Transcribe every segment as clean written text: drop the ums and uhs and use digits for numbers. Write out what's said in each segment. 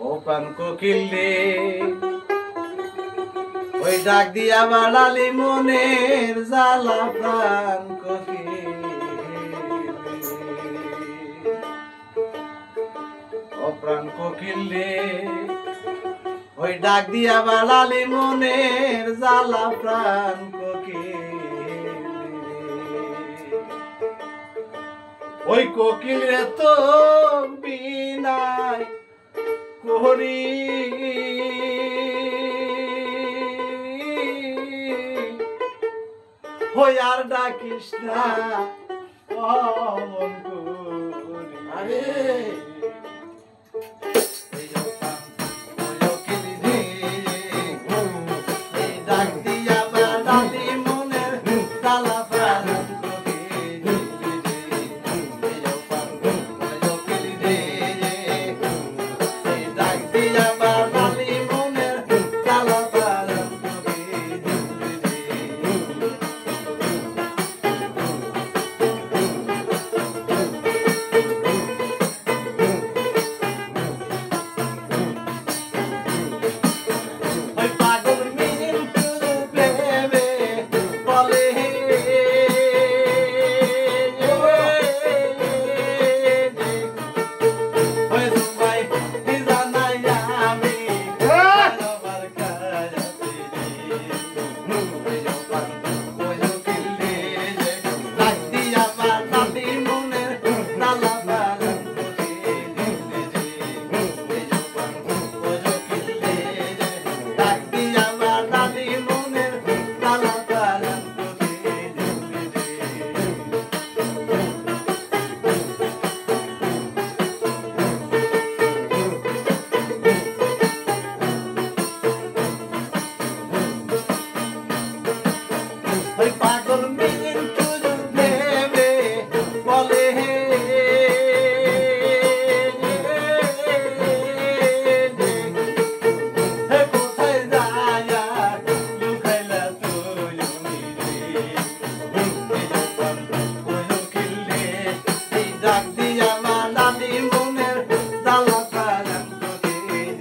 ও প্রাণ কোকিল রে, ওই ডাক দিয়া বাড়ালি মনের জ্বালা প্রাণ কোকিল রে। ও প্রাণ কোকিল রে, ওই ডাক দিয়া বাড়ালি মনের জ্বালা প্রাণ কোকিল রে। ওই কোকিল রে তো বিনায় করি হই আর ডাকিস না অমন করি। ডাক দিয়া বাড়ালি মনের জ্বালা প্রাণ কোকিল রে। ডাক দিয়া বাড়ালি মনের জ্বালা প্রাণ কোকিল রে। ওই পাগল মিন্টু প্রেমে বলে ওই তোমায় জানাই আমি আমার কাছে ডাক দিয়া বাড়ালি মনের জ্বালা প্রাণ ডাক দিয়া বাড়ালি মনের জ্বালা প্রাণ ওই পাগল মিন্টু প্রেমে বলে কোথায় যায়া লুকাইলা তুই রে। ডাক দিয়া বাড়ালি মনের জ্বালা প্রাণ কোকিল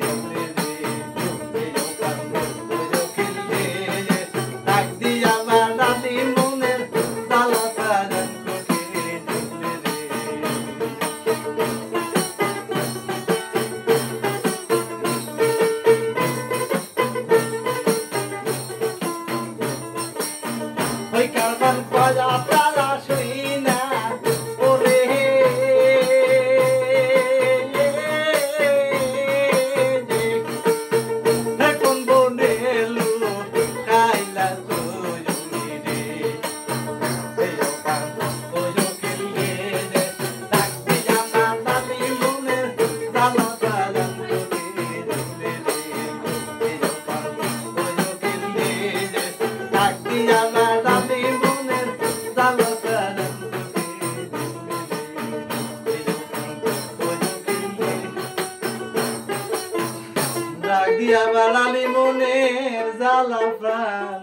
রে। ডাক দিয়া বাড়ালি মনের জ্বালা প্রাণ কোকিল রে। ওই কারবান বাজা তারা শুই না ওরে কোন বনে এলো কাইলা তুই রে। কোকিল রে, ডাক দিয়া বাড়ালি মনের জ্বালা প্রাণ কোকিল রে। কোকিল রে, ডাক দিয়া বাড়ালি মনের জ্বালা প্রাণ ডাক দিয়া বাড়ালি মনের জ্বালা প্রাণ